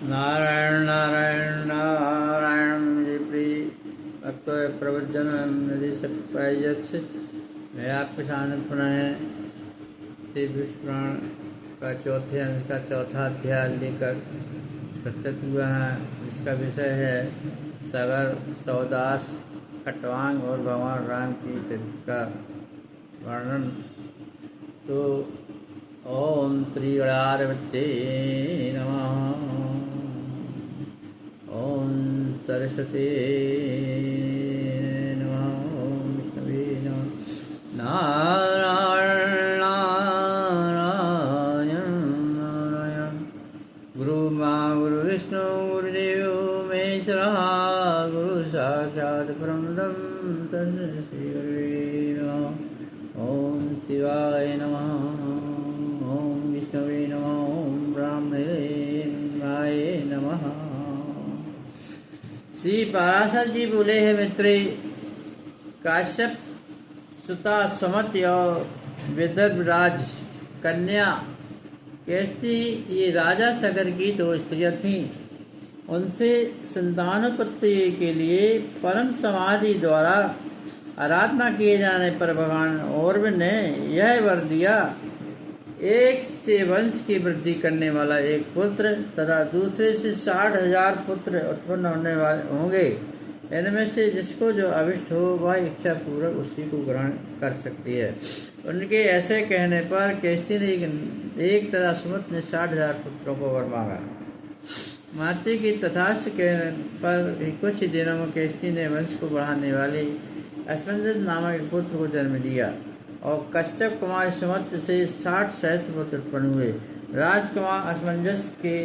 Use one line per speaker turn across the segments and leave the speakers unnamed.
नारायण नारायण नारायण मुझे प्रिय भक्तों प्रवचन निधि मैं आपके सामने पुनः श्री विष्णु पुराण का चौथे अंश का चौथा अध्याय लेकर प्रस्तुत हुआ है, जिसका विषय है सगर सौदास खटवांग और भगवान राम की चरित्र का वर्णन। तो ओम त्रिगणाधिपते नमः। ओम सरस्वती नमः। ओम विष्णवे नमः। नारायण नारायण नारायण। गुरु माँ गुरु विष्णु गुरुदेव महेश्वरः गुरु साक्षात् परमब्रह्म तस्मै श्री गुरुवे नमः। ओम शिवाय नमः। ओम विष्णवे नमः। ओम ब्रह्मणे नमः। श्री पराशर जी बोले हैं, मित्रे, काश्यप सुता सुमति और विदर्भ राज कन्या केष्टि ये राजा सगर की दो स्त्रियां थीं। उनसे संतानोत्पत्ति के लिए परम समाधि द्वारा आराधना किए जाने पर भगवान औरव ने यह वर दिया, एक से वंश की वृद्धि करने वाला एक पुत्र तथा दूसरे से 60,000 पुत्र उत्पन्न होने वाले होंगे। इनमें से जिसको जो अभिष्ट हो वह इच्छा पूर्वक उसी को ग्रहण कर सकती है। उनके ऐसे कहने पर केष्टि ने एक तथा सुमत ने 60,000 पुत्रों को वर मांगा। महर्षि की तथास्थ कहने पर कुछ ही दिनों में केष्टि ने वंश को बढ़ाने वाले असमंजस नामक एक पुत्र को जन्म दिया और कश्यप कुमार सुमत से 60 सहस्त्र पुत्र उत्पन्न हुए। राजकुमार असमंजस के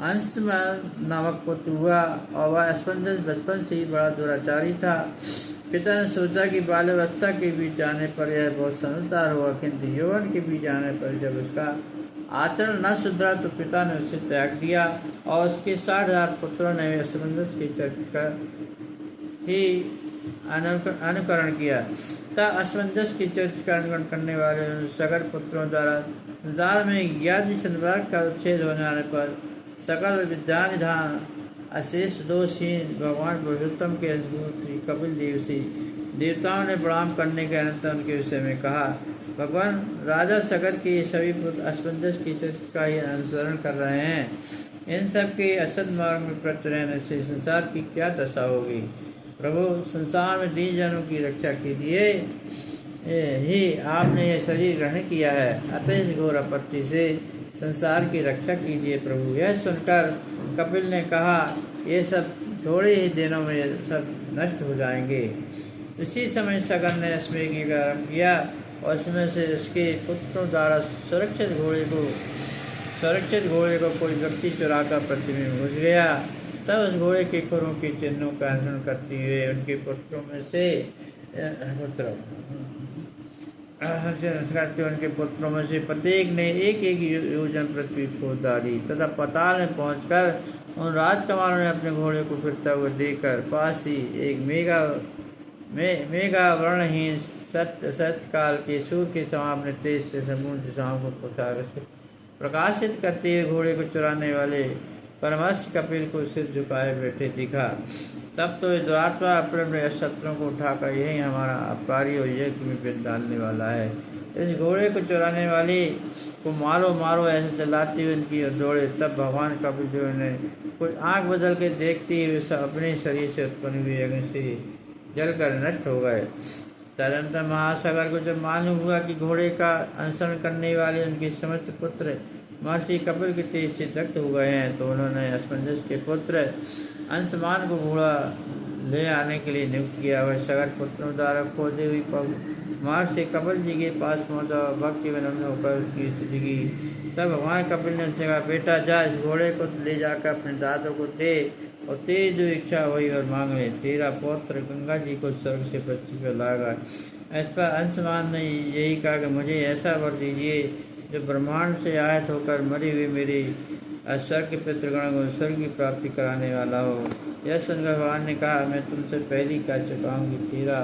अंश नामक पुत्र हुआ और वह असमंजस बचपन से ही बड़ा दुराचारी था। पिता ने सोचा कि बाल्यावस्था के बीच जाने पर यह बहुत समझदार हुआ, किंतु यौवन के बीच जाने पर जब उसका आचरण न सुधरा तो पिता ने उसे त्याग दिया और उसके 60,000 पुत्रों ने असमंजस के चरित्र का ही अनुकरण किया। तब असमंजस की चरित्र का अनुकरण करने वाले सगर पुत्रों द्वारा संसार में ज्ञाति संवर्ग का उच्छेद हो जाने पर सकल विद्या निधान अशेष दोषहीन भगवान पुरुषोत्तम के श्री कपिल देव से देवताओं ने प्रणाम करने के अनंतर उनके विषय में कहा, भगवान राजा सगर के सभी पुत्र असमंजस की चरित्र का ही अनुसरण कर रहे हैं। इन सब के असद मार्ग में प्रवृत्त रहने से संसार की क्या दशा होगी। प्रभु, संसार में दीन जनों की रक्षा के लिए ही आपने यह शरीर ग्रहण किया है, अतः इस घोर आपत्ति से संसार की रक्षा कीजिए प्रभु। यह सुनकर कपिल ने कहा, ये सब थोड़े ही दिनों में सब नष्ट हो जाएंगे। इसी समय सगर ने अश्वमेघ का आरंभ किया और उसमें से उसके पुत्रों द्वारा सुरक्षित घोड़े को कोई व्यक्ति चुरा कर पृथ्वी में घुस गया। तब उस घोड़े के खुरों के चिन्हों का अनुसरण करते हुए उनके पुत्रों में से प्रत्येक ने एक एक योजन पृथ्वी खोद डाली तथा पाताल में पहुंचकर उन राजकुमारों ने अपने घोड़े को फिरता हुआ देखकर पास ही एक मेघा वर्णहीन सत्य काल के सूर्य के समान अपने तेज से संपूर्ण दिशाओं को प्रकाशित करते हुए घोड़े को चुराने वाले परमहंस कपिल को सिर झुकाए बैठे दिखा। तब तो दुरात्मा अपने शत्रुओं को उठाकर यही हमारा अपकारी और यज्ञ में पिंड डालने वाला है। इस घोड़े को चुराने वाले को मारो मारो ऐसे चलाते हुए उनकी ओर दौड़े। तब भगवान कपिल देव ने कोई आंख बदल के देखते हुए अपने शरीर से उत्पन्न हुए अग्नि से जलकर नष्ट हो गए। तदनंतर महासागर को जब मालूम हुआ कि घोड़े का अनुसरण करने वाले उनके समस्त पुत्र महर्षि कपिल के तेज से दग्ध हो गए हैं, तो उन्होंने असमंजस के पुत्र अंशमान को घोड़ा ले आने के लिए नियुक्त किया। वह सगर पुत्रों द्वारा खोदे हुई महर्षि कपिल जी के पास पहुंचा और भक्ति विनम्र होकर उसकी स्तुति की। तब भगवान कपिल ने उनसे कहा, बेटा जा, इस घोड़े को ले जाकर अपने दादों को दे और तेरी जो इच्छा हुई और मांग ले। तेरा पौत्र गंगा जी को स्वर्ग से पृथ्वी पर लाएगा। इस पर अंशमान ने यही कहा कि मुझे ऐसा वर दीजिए जो ब्रह्मांड से आयत होकर मरी हुई मेरी स्वर्ग के पितृगण को स्वर्ग की प्राप्ति कराने वाला हो। यह सुनकर भगवान ने कहा, मैं तुमसे पहली कह चुका हूँ कि तेरा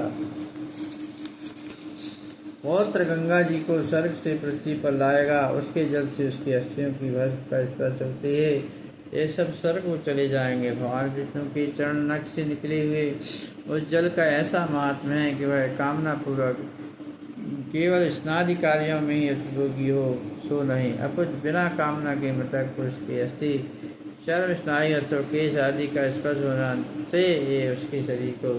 पौत्र गंगा जी को स्वर्ग से पृथ्वी पर लाएगा। उसके जल से उसकी अस्थियों की भस्म का स्पर्श होते ही ये सब स्वर्ग को चले जाएंगे। भगवान विष्णु की चरण नख से निकले हुए उस जल का ऐसा महात्म्य है कि वह कामना पूर्वक केवल स्नादि कार्यों में ही उपयोगी हो, सो नहीं अपितु बिना कामना के मृतक पुरुष की अस्थि चर्म स्नायु अथवा केश आदि का स्पर्श होना से ये उसके शरीर को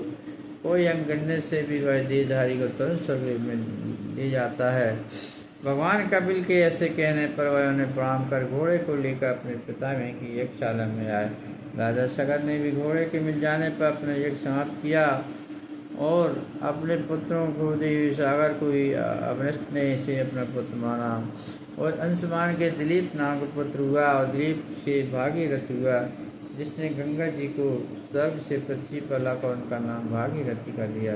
कोई अंग गिरने से भी वह देहधारी को तुरंत स्वर्ग में ले जाता है। भगवान कपिल के ऐसे कहने पर वह उन्हें प्रणाम कर घोड़े को लेकर अपने पितामह की यज्ञशाला में आए। राजा सगर ने भी घोड़े के मिल जाने पर अपना यज्ञ समाप्त किया और अपने पुत्रों को देवी सागर को ही अवनिष्ठ ने इसे अपना पुत्र माना और अंशुमान के दिलीप नाम का पुत्र हुआ और दिलीप से भागीरथ हुआ, जिसने गंगा जी को स्वर्ग से पृथ्वी पर लाकर उनका नाम भागीरथी कर दिया।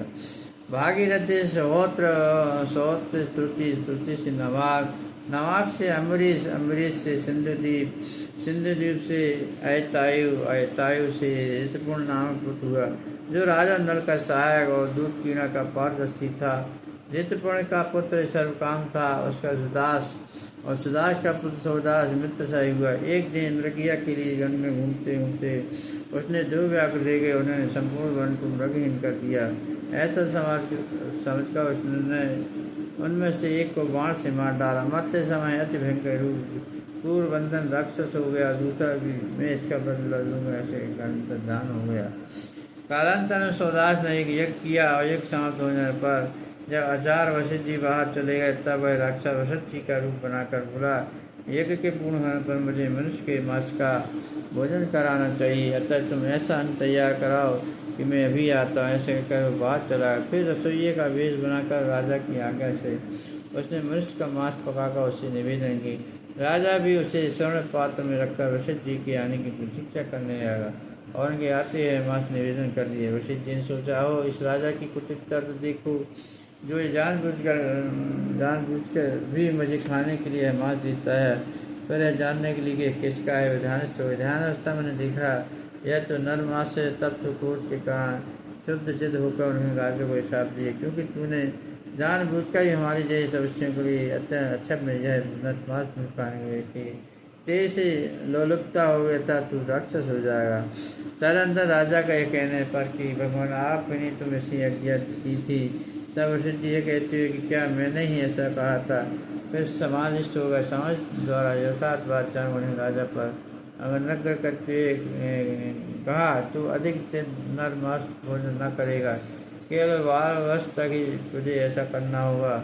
भागीरथी सहोत्र, सहोत्र स्तुति, स्तुति से नवाब, नवाब से अम्बरीश, अम्बरीश से सिंधुदीप, सिंधुदीप से अयतायु, अयतायु से ऋतुपूर्ण नामक पुत्र हुआ, जो राजा नल का सहायक और दूध कीड़ा का पारदर्शी था। ऋतुपूर्ण का पुत्र सर्वकाम था, उसका सुदास, और सुदास का पुत्र सौदास मित्र शाही हुआ। एक दिन मृगिया के लिए वन में घूमते घूमते उसने दो व्याघ्र ले गए, उन्होंने संपूर्ण वन को मृगहीन कर दिया। ऐसा समझकर उसने उनमें से एक को बाण से मार डाला। मरते समय अति भयंकर रूप क्रूर बंधन राक्षस हो गया, दूसरा भी मैं इसका बदला लूंगा, ऐसे दान हो गया। कालांतर में सौदास ने एक यज्ञ किया और यज्ञ समाप्त होने पर जब आचार्य वशिष्ठ जी बाहर चले गए तब वह राक्षस वशिष्ठ जी का रूप बनाकर बोला, यज्ञ के पूर्ण होने पर मुझे मनुष्य के मांस का भोजन कराना चाहिए, अतः तुम ऐसा अन्न तैयार कराओ कि मैं अभी आता हूँ। ऐसे कहकर वो बाहर चला। फिर रसोइये का वेश बनाकर राजा की आज्ञा से उसने मनुष्य का मांस पकाकर उससे निवेदन की। राजा भी उसे स्वर्ण पात्र में रखकर वशिष्ठ जी के आने की प्रतीक्षा करने लगा और उनके आते हुए मांस निवेदन कर दिए। वशिष्ठ जी ने सोचा, हो इस राजा की कुटिलता तो देखो, जो ये जानबूझकर भी मुझे खाने के लिए मांस देता है। फिर यह जानने के लिए कि किसका है विधानावस्था मैंने देखा यह तो नर मांस है। तब तो क्रोध के कारण शुद्ध सिद्ध होकर उन्होंने राजा को हिसाब दिए, क्योंकि तूने जानबूझकर ही हमारी जैसे तपस्या के लिए अच्छा में यह मांस खाने के लिए तेज से लोलुपता हो गया था, तू राक्षस हो जाएगा। तदनंतर राजा का यह कहने पर कि भगवान आपने तुम ऐसी आज्ञा दी थी, तब वशिष्ठ जी ये कहते हुए कि क्या मैंने ही ऐसा कहा था। फिर समाधिष्ट हो गए। समाज द्वारा यथार्थ बादशाह उन्हें राजा पर अवनग्र करते हुए कहा, तू अधिक नर मांस भोजन न करेगा, केवल 12 वर्ष तक ही तुझे ऐसा करना होगा।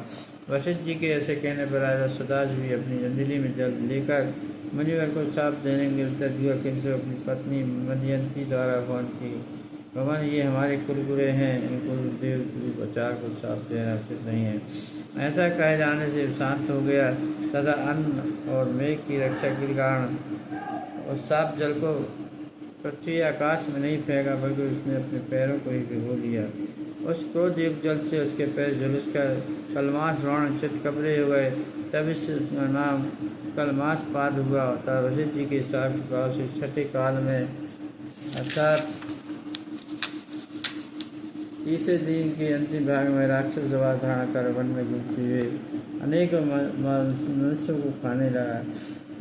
वशिष्ठ जी के ऐसे कहने पर राजा सुदास भी अपनी अंजलि में जल लेकर मुनिवर को साप देने के लिए उत्तर दिया, किंतु अपनी पत्नी मदयंती द्वारा कौन की, भगवान ये हमारे कुलगुरु हैं, इनको देव आचार को साप देना उचित नहीं है। ऐसा कहे जाने से शांत हो गया तथा अन्न और मेघ की रक्षा के कारण उस साप जल को पृथ्वी आकाश में नहीं फेंका, बल्कि उसने अपने पैरों को ही भिगो लिया। उस क्रोध युक्त जल से उसके पैर झुलस कर कलमास रोण चित कपड़े हो गए। तब इसका नाम कलमास पाद हुआ। तब वशिष्ठ जी के साप के प्रभाव से छठे काल में अर्थात तीसरे दिन के अंतिम भाग में राक्षस जवाब धारण कर वन में घूमते हुए अनेकों मनुष्यों को खाने लगा।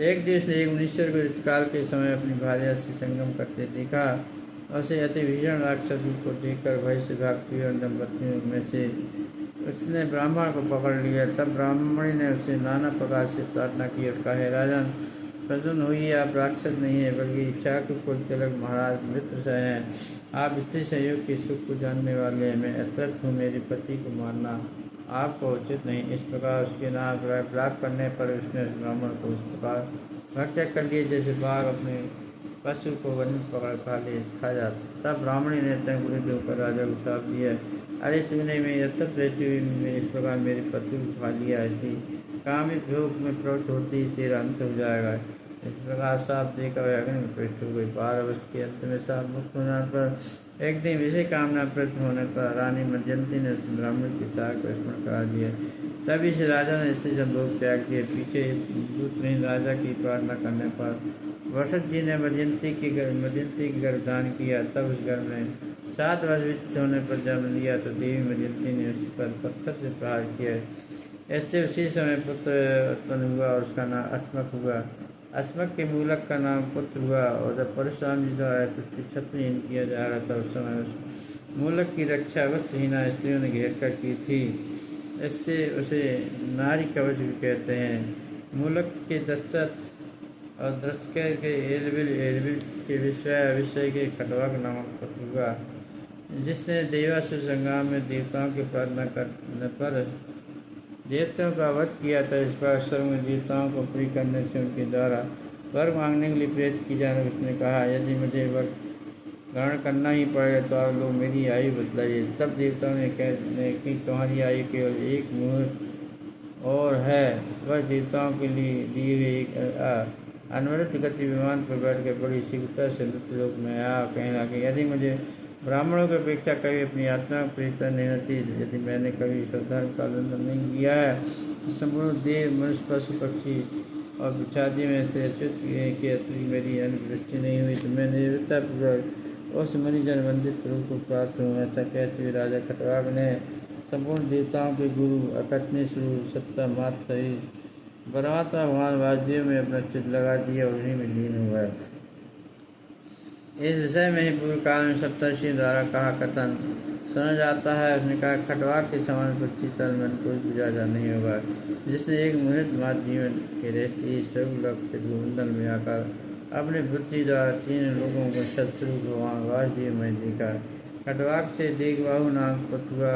एक दिन उसने एक मनुष्य को ऋतुकाल के समय अपनी भार्या से संगम करते देखा। उसे अति भीषण राक्षस को देखकर भय से भागती हुई दंपतियों में से उसने ब्राह्मण को पकड़ लिया। तब ब्राह्मणी ने उसे नाना प्रकार से प्रार्थना की और कहा, राजन प्रसन्न हुई, आप राक्षस नहीं है बल्कि इच्छा के कुल तिलक महाराज मित्र से हैं। आप स्त्री सहयोग के सुख को जानने वाले हैं। मैं अतृप्त हूँ, मेरे पति को मारना आपको उचित नहीं। इस प्रकार उसके नाम विलाप करने पर उसने उस ब्राह्मण को उस प्रकार भक्षा कर लिए जैसे बाघ अपने पशु को वन में पकड़ खा जाता। तब ब्राह्मणी ने तंग होकर राजा को साफ दिया, अरे तूने मैं अतृप्त रहती हुई मैं इस प्रकार मेरे पति को खा लिया, इसलिए कामिक भोग में प्रवृत्त होती तेरा अंत हो जाएगा। इस प्रकार साफ देकर वह अग्नि में प्रविष्ट हो गई। 12 वर्ष के अंत में साफ मुक्त होने पर एक दिन विषय कामना प्रवृत्त होने पर रानी मदयंती ने उस ब्राह्मण के साथ को स्मरण करा दिया। तभी से राजा ने स्त्री संभोग त्याग दिए। पीछे दूतहीन राजा की प्रार्थना करने पर वशिष्ठ जी ने मदयंती की गर्भधान किया। तब उस गर्भ में 7 वर्ष विचित होने पर जन्म लिया तो देवी मदयंती ने उस पर पत्थर से प्रहार किया। ऐसे उसी समय पुत्र उत्पन्न हुआ और उसका नाम अस्मक हुआ। अस्मक के मूलक का नाम पुत्र हुआ, और जब परशुराम जी द्वारा पृथ्वी छत्रहीन किया जा रहा था उस समय उस मूलक की रक्षा वस्त्रहीना स्त्रियों ने घेर कर की थी। इससे उसे नारी कवच भी कहते हैं। मूलक के दशरथ और दृष्टकेर के एलबिल, एलबिल के विषय के खटवाक नामक पुत्र हुआ, जिसने देवासुर संग्राम में देवताओं की प्रार्थना करने पर देवताओं का वध किया था। इस बार स्वर्ग में देवताओं को प्रिय करने से उनके द्वारा वर मांगने के लिए प्रेरित की जाने उसने कहा, यदि मुझे वर ग्रहण करना ही पड़ेगा तो आप लोग मेरी आयु बदलाइए। तब देवताओं ने कहने कि तुम्हारी आयु केवल एक मुहूर्त और है। वह देवताओं के लिए दिए हुए एक अनवरत गति विमान पर बैठ कर बड़ी शीघ्रता से मृत्यु लोक में आया। कहने लगे, यदि मुझे ब्राह्मणों की अपेक्षा कभी अपनी आत्मा को प्रीता नहीं होती, यदि मैंने कभी स्वधर्म का उल्लंघन नहीं किया है, संपूर्ण देव मनुष्य पशु पक्षी और बिछादी में से अच्युत के अतिरिक्त मेरी अनुदृष्टि नहीं हुई तो मैं निरतापूर्वक उस मणिजन वंदित प्रभु को प्राप्त हूँ। ऐसा कहते हुए राजा खटवाक ने संपूर्ण देवताओं के गुरु अकथनीय स्वरूप सत्ता मात सहित परमात्मा भगवान वासुदेव में अपना चित्त लगा दिया और उन्हीं में लीन हुआ। इस विषय में ही पूर्व काल में सप्तर्षि द्वारा कहा कथन सुना जाता है। उसने कहा, खटवाक के समान पृथ्वी तल में कोई गुजारा नहीं होगा, जिसने एक मुहूर्त मात्र जीवन के रहते ही स्वर्गलोक से भूमंडल में आकर अपने बुद्धि द्वारा 3 लोगों को शत्रु भगवान वासुदेव में देखा। खटवाक से दीर्घबाहु नाम पुत्र हुआ,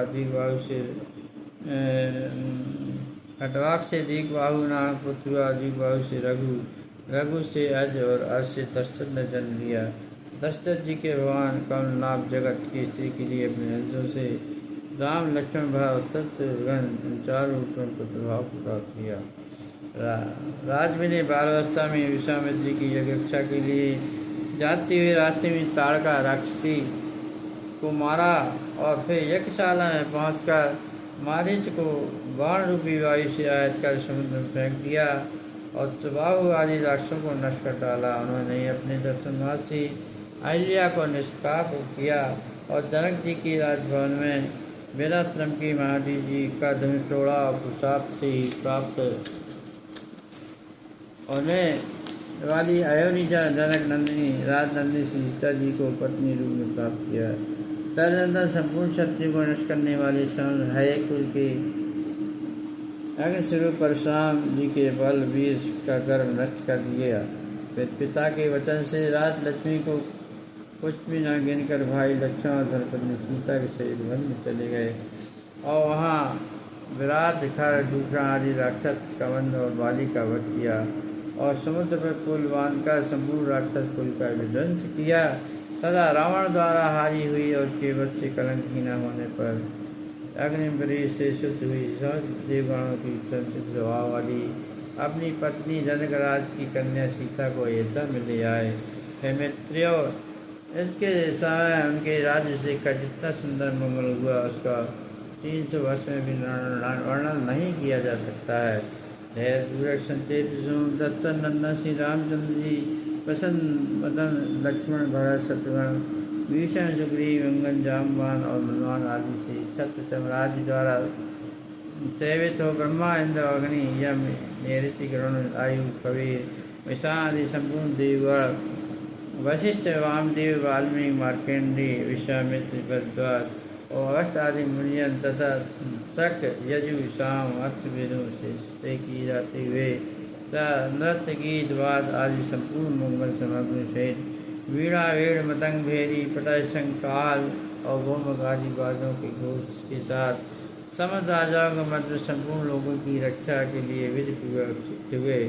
खटवाक से दीर्घबाहु नाम पुत्र हुआ, दीर्घबाहु से रघु, रघु से अज और अज से दशरथ ने जन्म लिया। दशरथ जी के भगवान कमलनाभ जगत की स्त्री के लिए अपने अंशों से राम लक्ष्मण भाव शत्रुघ्न चारों रूपों को प्रभाव प्राप्त किया। राजवी ने बालावस्था में विश्वामित्र जी की यज्ञरक्षा के लिए जाते हुए रास्ते में ताड़का राक्षसी को मारा और फिर यज्ञशाला में पहुंचकर मारीच को बाण रूपी वायु से आयत कर समुद्र में फेंक दिया और सुबाहु आदि राक्षसों को नष्ट कर डाला। उन्होंने अपने दर्शनवासी अहिल्या को निष्पाप किया और जनक जी की राजभवन में बिना श्रम की महादेव जी का धनुष तोड़ा और पुरुषार्थ से ही प्राप्त होने वाली अयोनिजा जनक नंदिनी राजनंदिनी सीता जी को पत्नी रूप में प्राप्त किया। तदनंतर संपूर्ण शत्रु को नष्ट करने वाले है कुल के अग्निस्वरूप परशुराम जी के बल वीर का गर्भ नष्ट कर दिया। फिर पिता के वचन से राज लक्ष्मी को कुछ भी न गिनकर भाई लक्ष्मण और धर्मपत्नी सीता के सहित वन में चले गए और वहाँ विराट दिखाकर दूसरा आदि राक्षस का वध और बाली का वध किया और समुद्र पर पुल बांधकर संपूर्ण राक्षस कुल का विध्वंस किया। तथा रावण द्वारा हारी हुई और उसके वध से कलंकहीन होने पर अग्निबरी से शुद्ध हुई देवगणों की संसित स्वभाव वाली अपनी पत्नी जनकराज की कन्या सीता को अयोध्या में ले आए। हे मित्रों, इसके समय उनके राज्य का जितना सुंदर मंगल हुआ उसका 300 वर्ष में भी वर्णन नहीं किया जा सकता है। दशरथ नंदन श्री रामचंद्र जी प्रसन्न मदन लक्ष्मण भरत शत्रुघ्न भीषण सुग्रीव अंगन जामवान और मनवान आदि से छत्र साम्राज्य द्वारा सेवित हो ब्रह्मा इंद्र अग्नि यम नैऋति गरुण आयु कबीर विषाण आदि संपूर्ण देवगण वशिष्ठ वामदेव वाल्मीकि मार्केंडी विश्वामित्र भरद्वाज और अष्ट आदि मुनियन तथा तक यजु शाम अर्थवेदों से की जाते हुए नृत्य गीत वाद आदि संपूर्ण मंगल सामग्री सहित वीणा वेण मतंग भेरी पटाय संकाल और गोमक आदि बाजों के घोष के साथ समस्त राजाओं के मध्य संपूर्ण लोगों की रक्षा के लिए विधि पूर्वक हुए।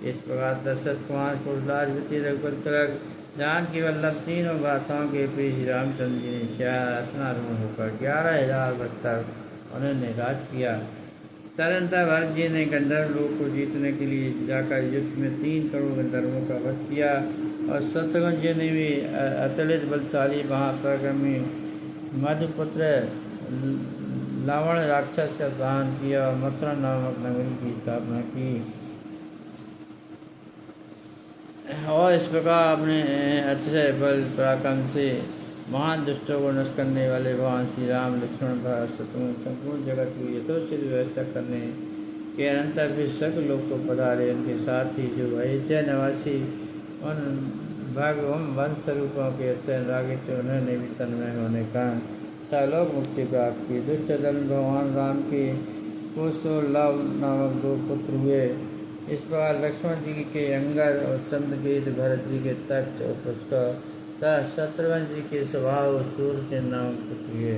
इस प्रकार दशरथ कुमार कुशलाज रघुपति तिलक जानकी वल्लभ तीनों गाथाओं के प्रिय श्री रामचंद्र जी ने सिंहासनारूढ़ होकर 11,000 वर्ष तक उन्होंने राज किया। तदनंतर भरत जी ने गंधर्व लोक को जीतने के लिए जाकर युद्ध में 3 करोड़ गंधर्वों का वध किया और शत्रुघ्न जी ने भी अतुलित बलशाली महापराक्रमी मधुपुत्र लावण राक्षस का दहन किया और मथुरा नामक नगरी की स्थापना की और इस प्रकार अपने अतिशय बल पराक्रम से महान दुष्टों को नष्ट करने वाले भगवान श्री राम लक्ष्मण भरत शत्रुघ्न संपूर्ण जगत की यथोचित व्यवस्था करने के अनंतर फिर स्वर्गलोक को पधारे। उनके साथ ही जो अयोध्या निवासी उन भगवम वंश रूपों के अत्यंत रागित थे, उन्होंने भी तन्मय होने का सालोक मुक्ति प्राप्त की। दुष्टदन भगवान राम के कुशोलभ नामक 2 पुत्र हुए। इस प्रकार लक्ष्मण जी के अंगद और चंद्रकेत, भरत जी के तक्ष और पुष्कर तथा शत्रुघ्न जी के स्वभाव सूर्यसेन नामक पुत्र हुए।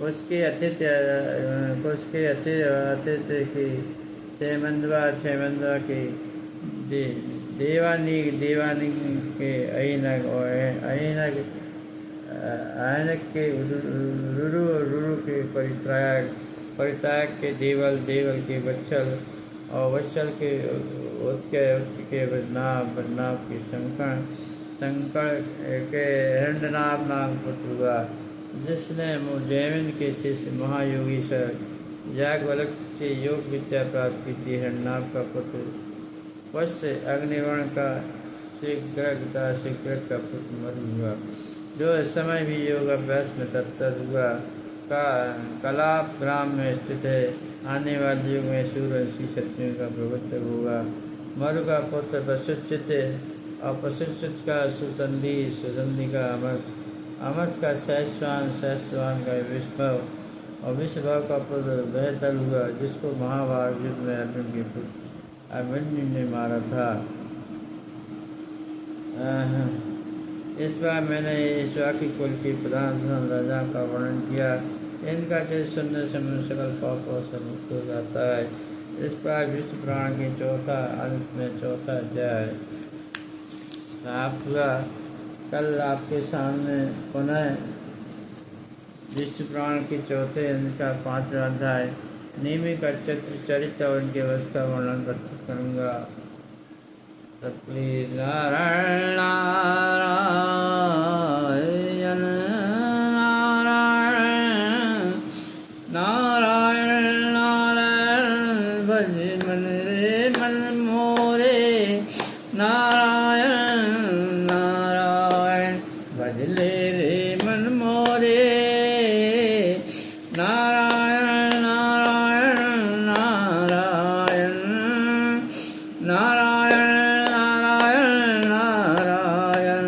उसके अतिथि के क्षेमंदवा के देवानी के अहिनग और अहिनग के रुरु के परित्रायक के देवल के वत्सल और वत्सल के उत्के के बदनाव के शंकर के हिरण्यनाभ नाम पुत्र हुआ, जिसने जैमिन के शिष्य महायोगी सर याज्ञवल्क्य से योग विद्या प्राप्त की थी। हिरण्यनाभ का पुत्र वत्स अग्निवर्ण का शीघ्र का पुत्र मरु हुआ, जो इस समय भी योग अभ्यास में तत्पर हुआ। कलाप ग्राम में स्थित है। आने वाले युग में सूर्यवंशी क्षत्रियों का प्रभुत्व होगा। मरु का पुत्र वशिष्ठ और वशिष्ठ का सुसंधि का अमस का सहस्वान का विष्णव और विष्णव का पुत्र बेहतर हुआ, जिसको महाभारत युद्ध में अर्जुन के पुत्र अभिमन्यु ने मारा था। इस बार मैंने ईश्वाकी कुल के प्रधान राजा का वर्णन किया। इनका चरित्र सुनने से मनुष्य सकल पापों से मुक्त हो जाता है। इस प्रकार विष्णु पुराण के चौथा अंश में चौथा अध्याय समाप्त हुआ। कल आपके सामने पुनः विष्णु पुराण के चौथे अंश का 5वां अध्याय नेमी का चरित्र और उनके वश का वर्णन प्रस्तुत करूँगा। नारायण नारायण नारायण भज मन रे मन मोरे, नारायण नारायण भज ले रे मन मोरे, नारायण नारायण नारायण नारायण नारायण नारायण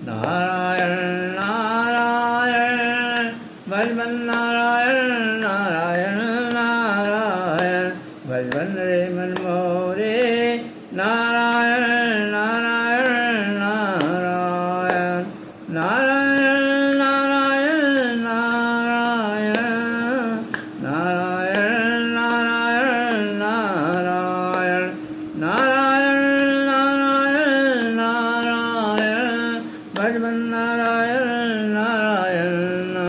नारायण नारायण भजन नारायण नारायण नारायण भजन रे मन मोरे, नारायण नारायण नारायण नारायण नारायण नारायण नारायण नारायण नारायण नारायण नारायण नारायण भजन नारायण नारायण